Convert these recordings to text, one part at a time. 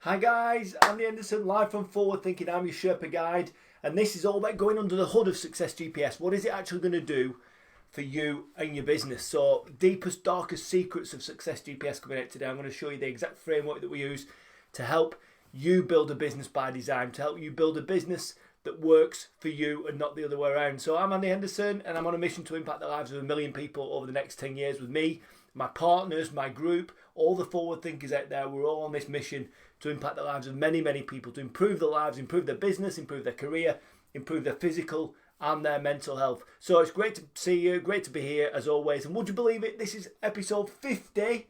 Hi guys, Andy Henderson, live from Forward Thinking. I'm your Sherpa guide, and this is all about going under the hood of Success GPS. What is it actually going to do for you and your business? So, deepest, darkest secrets of Success GPS coming out today. I'm going to show you the exact framework that we use to help you build a business by design, to help you build a business that works for you and not the other way around. So, I'm Andy Henderson, and I'm on a mission to impact the lives of 1 million people over the next 10 years with me, my partners, my group, all the forward thinkers out there. We're all on this mission to impact the lives of many, many people, to improve their lives, improve their business, improve their career, improve their physical and their mental health. So it's great to see you, great to be here as always. And would you believe it? This is episode 50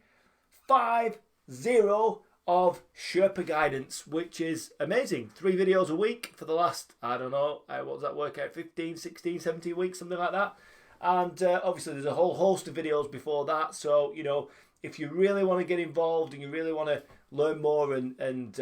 of Sherpa Guidance, which is amazing. 3 videos a week for the last, I don't know, what does that work out? 15, 16, 17 weeks, something like that. And obviously there's a whole host of videos before that. So, you know, if you really want to get involved and you really want to learn more and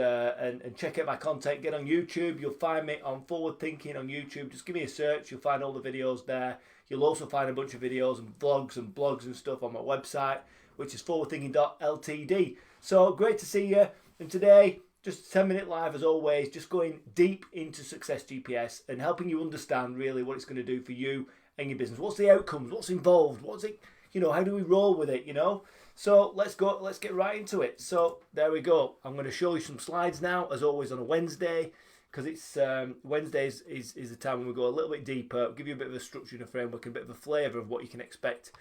check out my content, get on YouTube. You'll find me on Forward Thinking on YouTube. Just give me a search. You'll find all the videos there. You'll also find a bunch of videos and vlogs and blogs and stuff on my website, which is forwardthinking.ltd. So great to see you. And today, just a 10-minute live as always, just going deep into Success GPS and helping you understand really what it's going to do for you and your business. What's the outcomes? What's involved? What's it? You know, how do we roll with it? You know. So let's get right into it. So there we go. I'm going to show you some slides now, as always on a Wednesday, because it's Wednesdays is the time when we go a little bit deeper, give you a bit of a structure and a framework and a bit of a flavour of what you can expect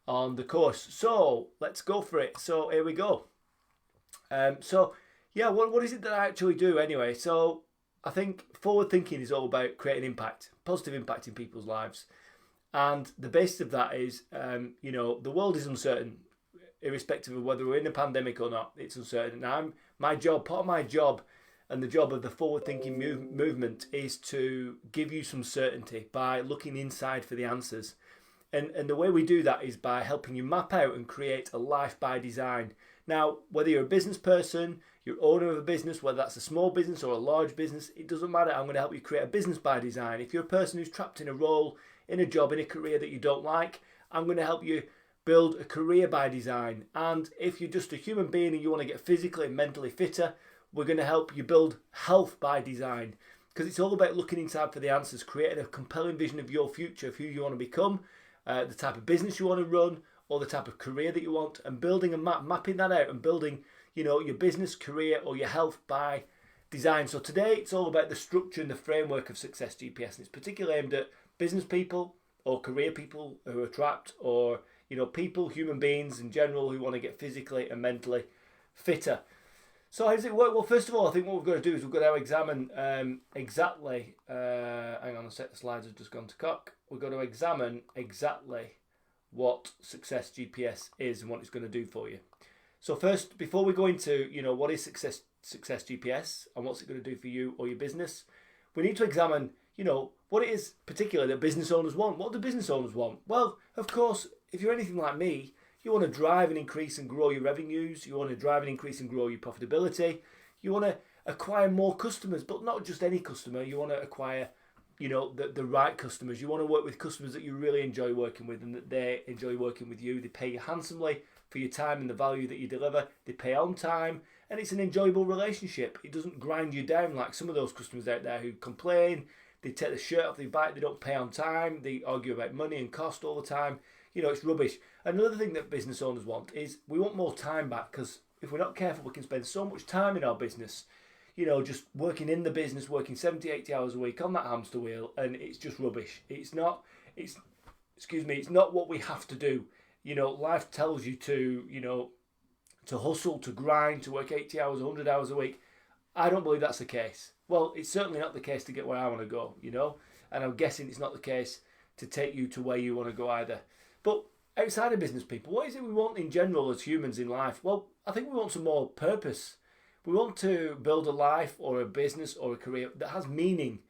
on the course. So let's go for it. So here we go. So yeah, what is it that I actually do anyway? So I think forward thinking is all about creating impact, positive impact in people's lives. And the basis of that is, you know, the world is uncertain, irrespective of whether we're in a pandemic or not. It's uncertain. Now, part of my job and the job of the forward thinking movement is to give you some certainty by looking inside for the answers. And the way we do that is by helping you map out and create a life by design. Now, whether you're a business person, you're owner of a business, whether that's a small business or a large business, it doesn't matter. I'm going to help you create a business by design. If you're a person who's trapped in a role, in a job, in a career that you don't like, I'm going to help you build a career by design. And if you're just a human being and you want to get physically and mentally fitter, we're going to help you build health by design. Because it's all about looking inside for the answers, creating a compelling vision of your future, of who you want to become, the type of business you want to run, or the type of career that you want, and building a map, mapping that out and building, you know, your business, career, or your health by design. So today it's all about the structure and the framework of Success GPS, and it's particularly aimed at business people or career people who are trapped, or you know, people, human beings in general who want to get physically and mentally fitter. So how does it work? Well, first of all, I think what we've got to do is we've got to examine exactly, hang on a sec, the slides have just gone to cock. We've got to examine exactly what Success GPS is and what it's going to do for you. So first, before we go into, you know, what is Success GPS and what's it going to do for you or your business, we need to examine, you know, what it is particularly that business owners want. What do business owners want? Well, of course, if you're anything like me, you want to drive and increase and grow your revenues. You want to drive and increase and grow your profitability. You want to acquire more customers, but not just any customer. You want to acquire, you know, the right customers. You want to work with customers that you really enjoy working with and that they enjoy working with you. They pay you handsomely for your time and the value that you deliver. They pay on time, and it's an enjoyable relationship. It doesn't grind you down like some of those customers out there who complain. They take the shirt off their back. They don't pay on time. They argue about money and cost all the time. You know, it's rubbish. Another thing that business owners want is we want more time back, because if we're not careful, we can spend so much time in our business, you know, just working in the business, working 70, 80 hours a week on that hamster wheel, and it's just rubbish. It's not what we have to do. You know, life tells you to, you know, to hustle, to grind, to work 80 hours, 100 hours a week. I don't believe that's the case. Well, it's certainly not the case to get where I want to go, you know, and I'm guessing it's not the case to take you to where you want to go either. But outside of business people, what is it we want in general as humans in life? Well, I think we want some more purpose. We want to build a life or a business or a career that has meaning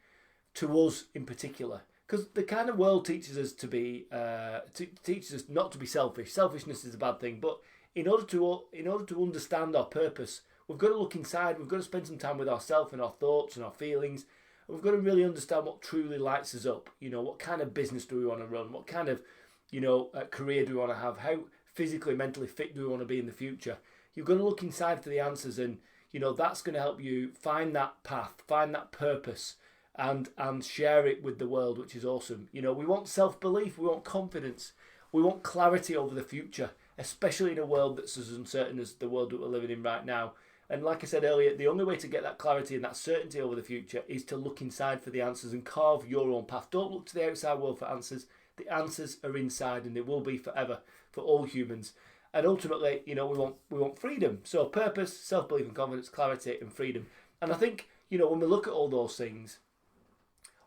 to us in particular. Because the kind of world teaches us teaches us not to be selfish. Selfishness is a bad thing, but in order to understand our purpose, we've got to look inside. We've got to spend some time with ourselves and our thoughts and our feelings. And we've got to really understand what truly lights us up. You know, what kind of business do we want to run? What kind of, you know, career do we want to have? How physically, mentally fit do we want to be in the future? You've got to look inside for the answers, and that's going to help you find that path, find that purpose, and share it with the world, which is awesome. We want self-belief, we want confidence, we want clarity over the future, especially in a world that's as uncertain as the world that we're living in right now. And like I said earlier, the only way to get that clarity and that certainty over the future is to look inside for the answers and carve your own path. Don't look to the outside world for answers. The answers are inside, and they will be forever for all humans. And ultimately, we want freedom. So purpose, self-belief and confidence, clarity and freedom. And I think, when we look at all those things,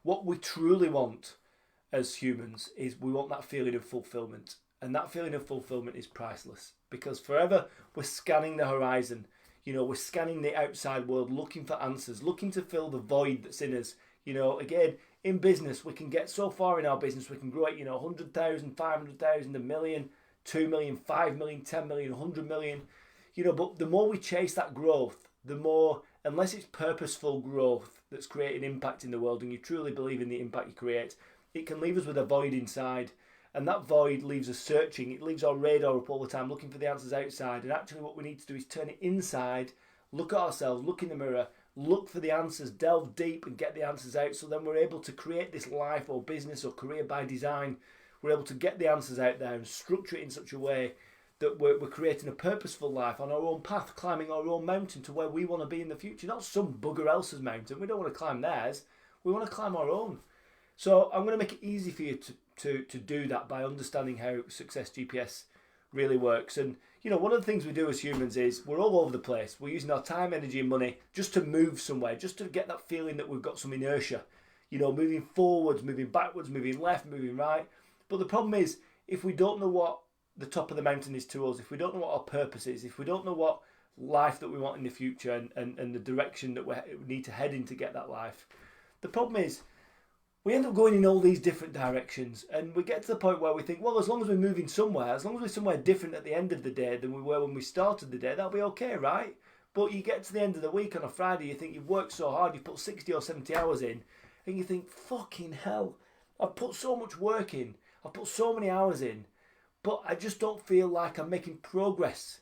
what we truly want as humans is we want that feeling of fulfillment. And that feeling of fulfillment is priceless, because forever we're scanning the horizon. We're scanning the outside world, looking for answers, looking to fill the void that's in us. Again, in business, we can get so far in our business, we can grow it, 100,000, 500,000, 1 million, 2 million, 5 million, 10 million, 100 million. But the more we chase that growth, the more, unless it's purposeful growth that's creating impact in the world and you truly believe in the impact you create, it can leave us with a void inside. And that void leaves us searching. It leaves our radar up all the time, looking for the answers outside. And actually what we need to do is turn it inside, look at ourselves, look in the mirror, look for the answers, delve deep and get the answers out. So then we're able to create this life or business or career by design. We're able to get the answers out there and structure it in such a way that we're creating a purposeful life on our own path, climbing our own mountain to where we want to be in the future. Not some bugger else's mountain. We don't want to climb theirs. We want to climb our own. So I'm going to make it easy for you to do that by understanding how Success GPS really works. And one of the things we do as humans is we're all over the place. We're using our time, energy and money just to move somewhere, just to get that feeling that we've got some inertia, moving forwards, moving backwards, moving left, moving right. But the problem is, if we don't know what the top of the mountain is to us, if we don't know what our purpose is, if we don't know what life that we want in the future and the direction that we need to head in to get that life, the problem is we end up going in all these different directions, and we get to the point where we think, well, as long as we're moving somewhere, as long as we're somewhere different at the end of the day than we were when we started the day, that'll be okay, right? But you get to the end of the week on a Friday, you think you've worked so hard, you've put 60 or 70 hours in, and you think, fucking hell, I've put so much work in, I've put so many hours in, but I just don't feel like I'm making progress.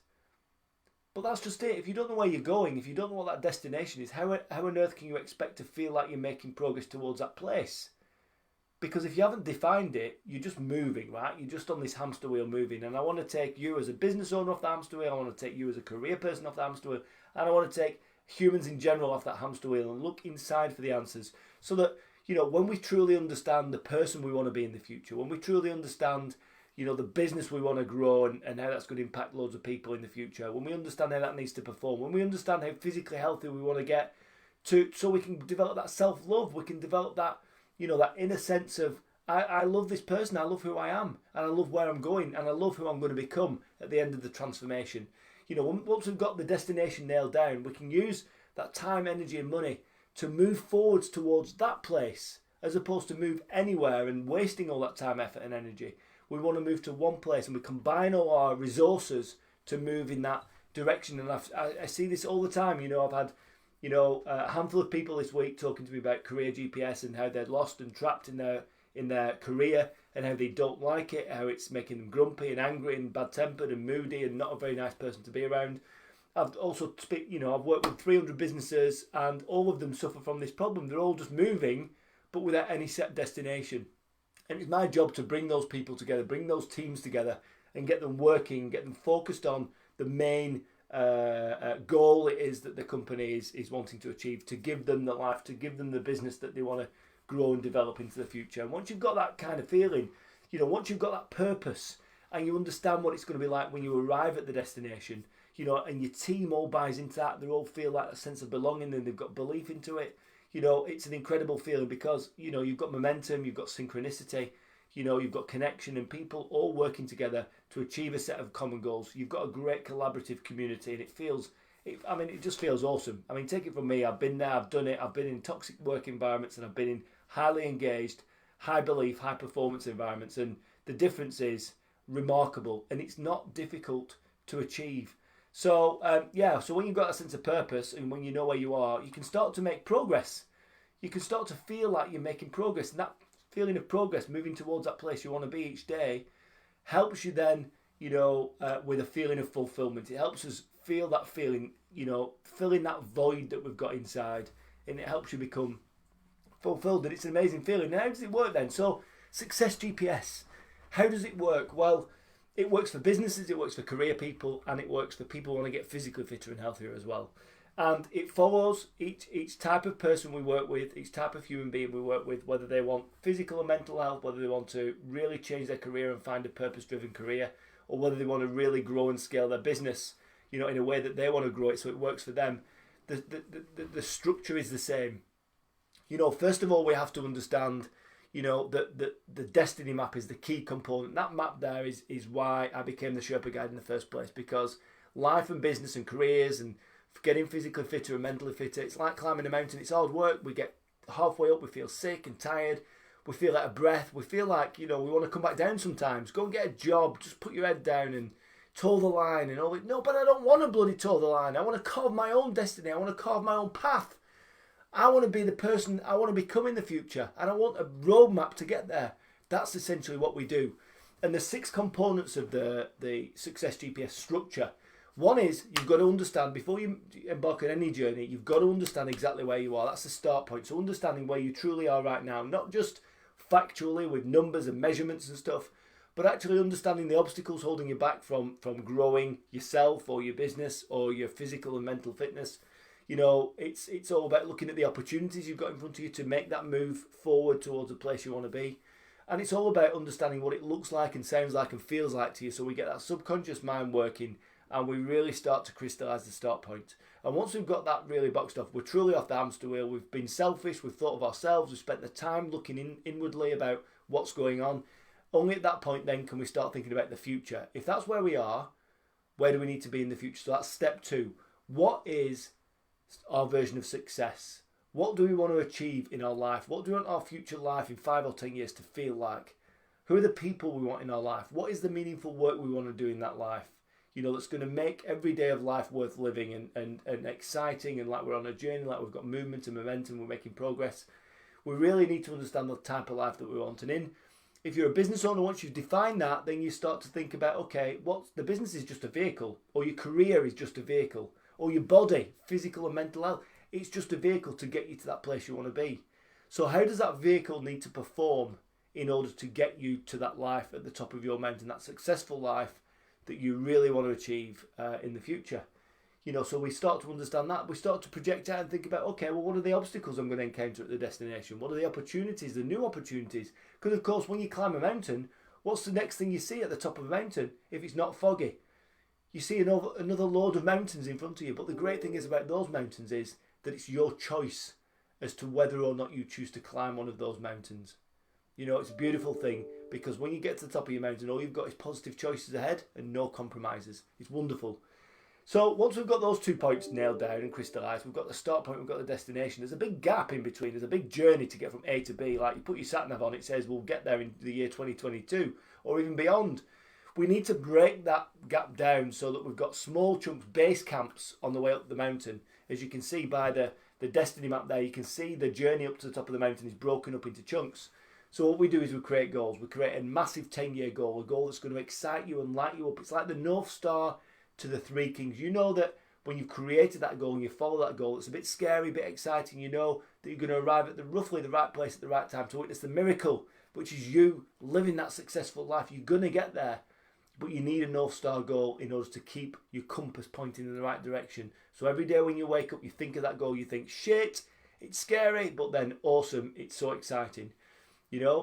But that's just it. If you don't know where you're going, if you don't know what that destination is, how on earth can you expect to feel like you're making progress towards that place? Because if you haven't defined it, you're just moving, right? You're just on this hamster wheel moving. And I want to take you as a business owner off the hamster wheel. I want to take you as a career person off the hamster wheel. And I want to take humans in general off that hamster wheel and look inside for the answers. So that, when we truly understand the person we want to be in the future, when we truly understand the business we want to grow and how that's going to impact loads of people in the future, when we understand how that needs to perform, when we understand how physically healthy we want to get so we can develop that self-love, we can develop that, that inner sense of, I love this person, I love who I am, and I love where I'm going, and I love who I'm going to become at the end of the transformation. Once we've got the destination nailed down, we can use that time, energy and money to move forwards towards that place, as opposed to move anywhere and wasting all that time, effort and energy. We want to move to one place, and we combine all our resources to move in that direction. And I see this all the time. I've had a handful of people this week talking to me about career GPS and how they're lost and trapped in their career and how they don't like it, how it's making them grumpy and angry and bad-tempered and moody and not a very nice person to be around. I've also I've worked with 300 businesses, and all of them suffer from this problem. They're all just moving, but without any set destination. And it's my job to bring those people together, bring those teams together and get them working, get them focused on the main goal it is that the company is wanting to achieve, to give them the life, to give them the business that they want to grow and develop into the future. And once you've got that kind of feeling, once you've got that purpose and you understand what it's going to be like when you arrive at the destination, and your team all buys into that, they all feel that sense of belonging and they've got belief into it. It's an incredible feeling because, you've got momentum, you've got synchronicity, you've got connection and people all working together to achieve a set of common goals. You've got a great collaborative community and it just feels awesome. Take it from me. I've been there, I've done it. I've been in toxic work environments and I've been in highly engaged, high belief, high performance environments. And the difference is remarkable and it's not difficult to achieve. So, so when you've got a sense of purpose and when you know where you are, you can start to make progress. You can start to feel like you're making progress. And that feeling of progress, moving towards that place you want to be each day, helps you then, with a feeling of fulfillment. It helps us feel that feeling filling that void that we've got inside, and it helps you become fulfilled. And it's an amazing feeling. Now, how does it work then? So, Success GPS, how does it work? Well, it works for businesses, it works for career people, and it works for people who want to get physically fitter and healthier as well. And it follows each type of person we work with, each type of human being we work with, whether they want physical and mental health, whether they want to really change their career and find a purpose-driven career, or whether they want to really grow and scale their business, in a way that they want to grow it so it works for them. The structure is the same. First of all, we have to understand, that the destiny map is the key component. That map there is why I became the Sherpa Guide in the first place, because life and business and careers and getting physically fitter and mentally fitter, it's like climbing a mountain. It's hard work. We get halfway up, we feel sick and tired. We feel out of breath. We feel like, we want to come back down sometimes. Go and get a job. Just put your head down and toe the line and all that. No, but I don't want to bloody toe the line. I want to carve my own destiny. I want to carve my own path. I want to be the person I want to become in the future, and I want a roadmap to get there. That's essentially what we do. And the 6 components of the Success GPS structure. One is, you've got to understand, before you embark on any journey, you've got to understand exactly where you are. That's the start point. So understanding where you truly are right now, not just factually with numbers and measurements and stuff, but actually understanding the obstacles holding you back from growing yourself or your business or your physical and mental fitness. It's all about looking at the opportunities you've got in front of you to make that move forward towards the place you want to be. And it's all about understanding what it looks like and sounds like and feels like to you, so we get that subconscious mind working and we really start to crystallise the start point. And once we've got that really boxed off, we're truly off the hamster wheel. We've been selfish, we've thought of ourselves, we've spent the time looking inwardly about what's going on. Only at that point then can we start thinking about the future. If that's where we are, where do we need to be in the future? So that's step 2. What is our version of success? What do we want to achieve in our life? What do we want our future life in 5 or 10 years to feel like? Who are the people we want in our life? What is the meaningful work we want to do in that life? That's going to make every day of life worth living and exciting, and like we're on a journey, like we've got movement and momentum, we're making progress. We really need to understand the type of life that we want. And if you're a business owner, once you've defined that, then you start to think about, okay, the business is just a vehicle, or your career is just a vehicle, or your body, physical and mental health, it's just a vehicle to get you to that place you want to be. So how does that vehicle need to perform in order to get you to that life at the top of your mountain, that successful life that you really want to achieve in the future? So we start to understand that. We start to project out and think about, okay, well, what are the obstacles I'm going to encounter at the destination? What are the opportunities, the new opportunities? Because, of course, when you climb a mountain, what's the next thing you see at the top of a mountain if it's not foggy? You see another load of mountains in front of you. But the great thing is about those mountains is that it's your choice as to whether or not you choose to climb one of those mountains. It's a beautiful thing, because when you get to the top of your mountain, all you've got is positive choices ahead and no compromises. It's wonderful. So once we've got those 2 points nailed down and crystallised, we've got the start point, we've got the destination. There's a big gap in between. There's a big journey to get from A to B. Like, you put your sat-nav on, it says we'll get there in the year 2022 or even beyond. We need to break that gap down so that we've got small chunks, base camps on the way up the mountain. As you can see by the destiny map there, you can see the journey up to the top of the mountain is broken up into chunks. So what we do is we create goals. We create a massive 10-year goal, a goal that's going to excite you and light you up. It's like the North Star to the 3 Kings. You know that when you've created that goal and you follow that goal, it's a bit scary, a bit exciting. You know that you're going to arrive at roughly the right place at the right time to witness the miracle, which is you living that successful life. You're going to get there, but you need a North Star goal in order to keep your compass pointing in the right direction. So every day when you wake up, you think of that goal, you think, shit, it's scary, but then awesome, it's so exciting.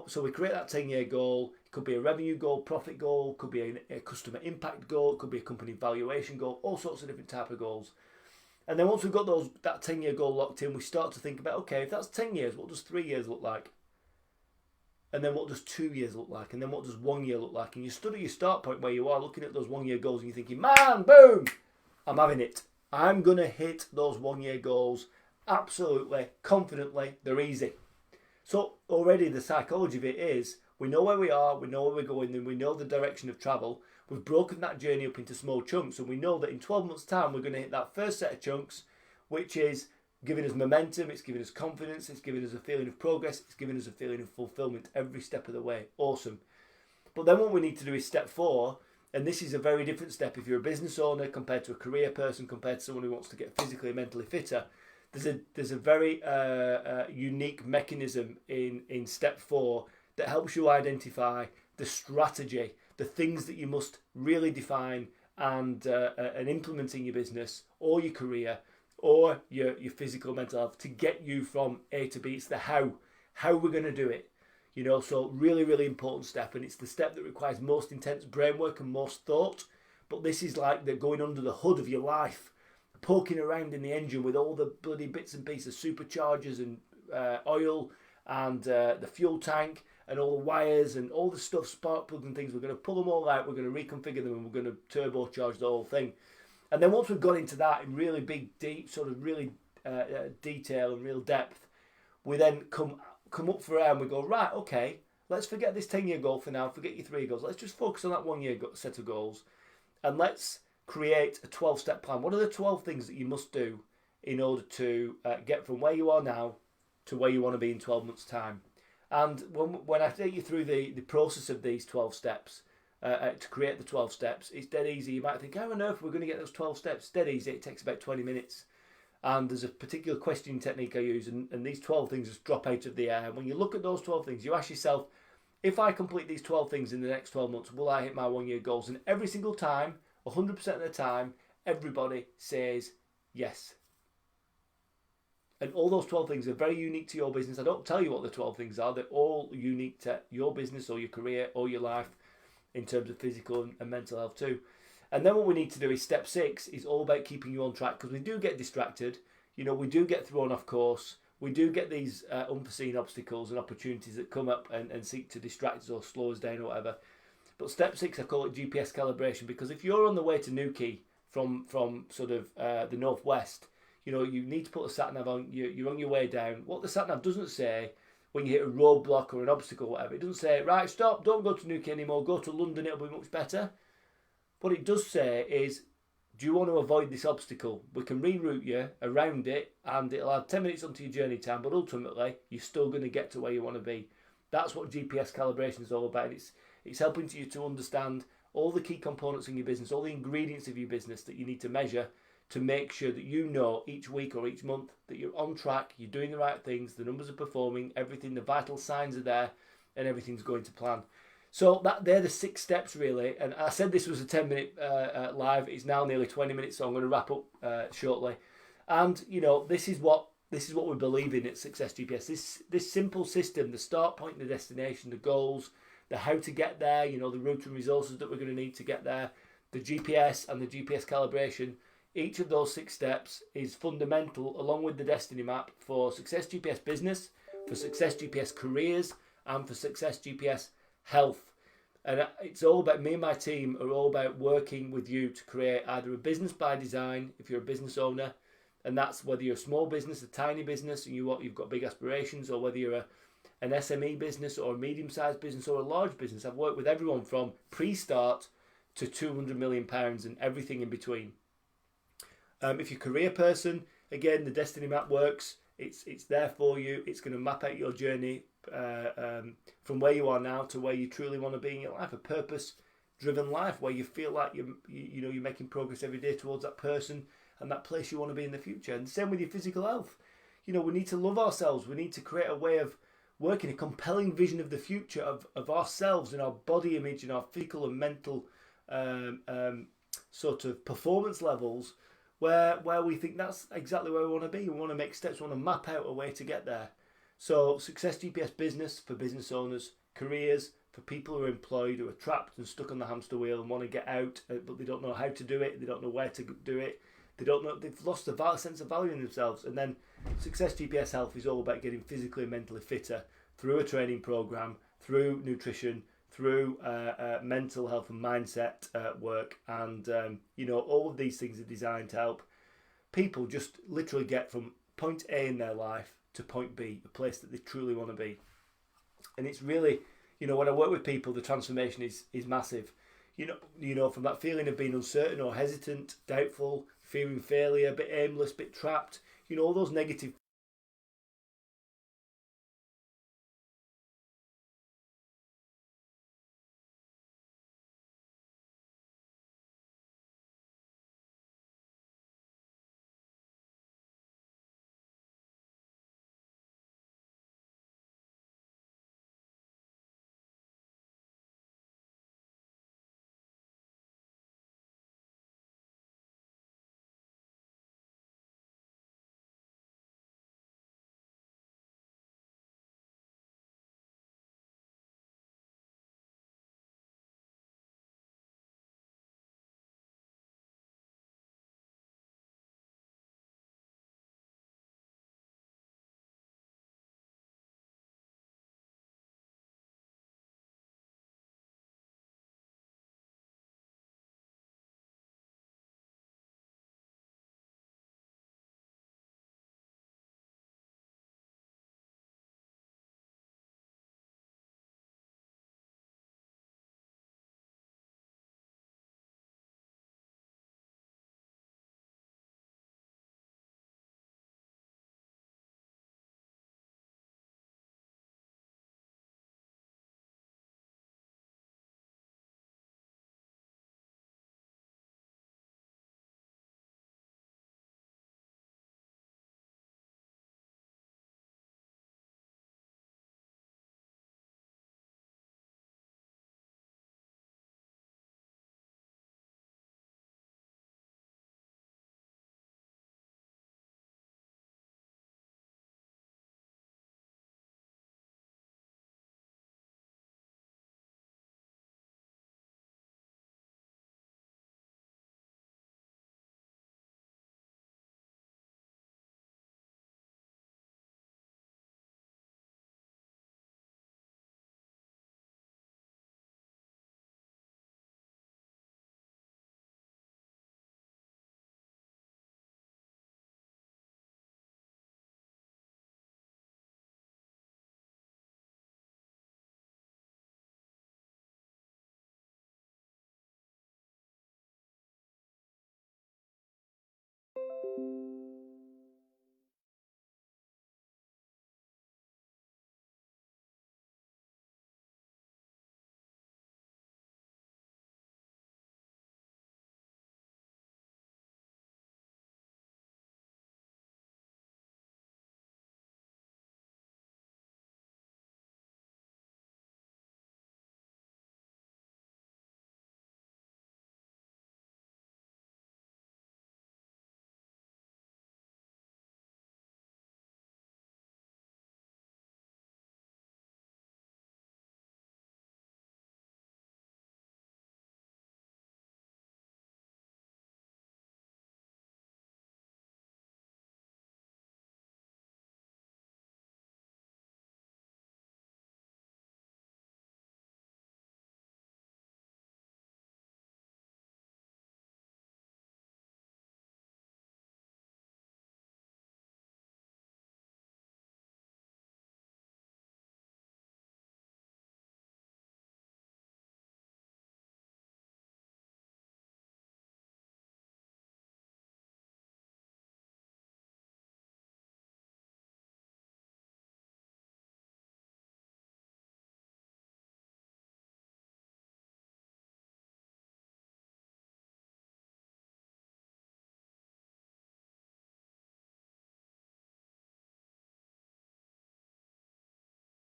So we create that 10-year goal. It could be a revenue goal, profit goal, could be a customer impact goal, it could be a company valuation goal, all sorts of different type of goals. And then once we've got that 10-year goal locked in, we start to think about, okay, if that's 10 years, what does 3 years look like? And then what does 2 years look like? And then what does 1 year look like? And you study your start point where you are, looking at those 1-year goals, and you're thinking, man, boom, I'm having it. I'm going to hit those 1-year goals absolutely, confidently. They're easy. So already the psychology of it is, we know where we are, we know where we're going, and we know the direction of travel. We've broken that journey up into small chunks, and we know that in 12 months' time, we're going to hit that first set of chunks, which is giving us momentum, it's giving us confidence, it's giving us a feeling of progress, it's giving us a feeling of fulfillment every step of the way. Awesome. But then what we need to do is step 4 And this is a very different step if you're a business owner compared to a career person, compared to someone who wants to get physically and mentally fitter. There's a very unique mechanism in step 4 that helps you identify the strategy, the things that you must really define and implement in your business or your career or your physical and mental health to get you from A to B. It's the how we're going to do it. So really, really important step, and it's the step that requires most intense brain work and most thought. But this is like the going under the hood of your life, poking around in the engine with all the bloody bits and pieces, superchargers and oil and the fuel tank and all the wires and all the stuff, spark plugs and things. We're going to pull them all out, we're going to reconfigure them, and we're going to turbocharge the whole thing. And then once we've got into that in really big, deep, sort of really detail and real depth, we then come up for air and we go, right, okay, let's forget this 10-year goal for now, forget your 3 goals. Let's just focus on that 1-year set of goals, and let's create a 12-step plan. What are the 12 things that you must do in order to get from where you are now to where you want to be in 12 months' time? And when I take you through the process of these 12 steps, to create the 12 steps, it's dead easy. You might think, how on earth are we going to get those 12 steps? It's dead easy. It takes about 20 minutes. And there's a particular questioning technique I use, and these 12 things just drop out of the air. And when you look at those 12 things, you ask yourself, if I complete these 12 things in the next 12 months, will I hit my 1-year goals? And every single time, 100% of the time, everybody says yes. And all those 12 things are very unique to your business. I don't tell you what the 12 things are. They're all unique to your business or your career or your life in terms of physical and mental health too. And then what we need to do is step 6 is all about keeping you on track, because we do get distracted. We do get thrown off course. We do get these unforeseen obstacles and opportunities that come up and seek to distract us or slow us down or whatever. But step 6, I call it GPS calibration, because if you're on the way to Newquay from sort of the northwest, you need to put a sat nav on. You're on your way down. What the sat nav doesn't say when you hit a roadblock or an obstacle or whatever, it doesn't say, right, stop, don't go to Newquay anymore, go to London, it'll be much better. What it does say is, do you want to avoid this obstacle? We can reroute you around it and it'll add 10 minutes onto your journey time, but ultimately you're still going to get to where you want to be. That's what GPS calibration is all about. It's helping you to understand all the key components in your business, all the ingredients of your business that you need to measure to make sure that you know each week or each month that you're on track, you're doing the right things, the numbers are performing, everything, the vital signs are there, and everything's going to plan. So they're the 6 steps really, and I said this was a 10-minute live. It's now nearly 20 minutes, so I'm going to wrap up shortly. And this is what we believe in at Success GPS. This simple system, the start point, the destination, the goals, the how to get there, the route and resources that we're going to need to get there, the GPS and the GPS calibration. Each of those 6 steps is fundamental, along with the destiny map, for Success GPS business, for Success GPS careers, and for Success GPS health. And it's all about, me and my team are all about working with you to create either a business by design if you're a business owner, and that's whether you're a small business, a tiny business, and you've got big aspirations, or whether you're an SME business or a medium-sized business or a large business. I've worked with everyone from pre-start to £200 million and everything in between. If you're a career person, again, the destiny map works. It's there for you. It's going to map out your journey from where you are now to where you truly want to be in your life, a purpose-driven life where you feel like you're making progress every day towards that person and that place you want to be in the future. And same with your physical health. We need to love ourselves. We need to create a way of working, a compelling vision of the future of ourselves and our body image and our physical and mental sort of performance levels where we think that's exactly where we want to be. We want to make steps, we want to map out a way to get there. So Success GPS business for business owners, careers for people who are employed, who are trapped and stuck on the hamster wheel and want to get out, but they don't know how to do it, they don't know where to do it, they've lost the sense of value in themselves. And then Success GPS Health is all about getting physically and mentally fitter through a training program, through nutrition, through mental health and mindset work. And all of these things are designed to help people just literally get from point A in their life to point B, a place that they truly want to be. And it's really, when I work with people, the transformation is massive. From that feeling of being uncertain or hesitant, doubtful, fearing failure, a bit aimless, a bit trapped, all those negative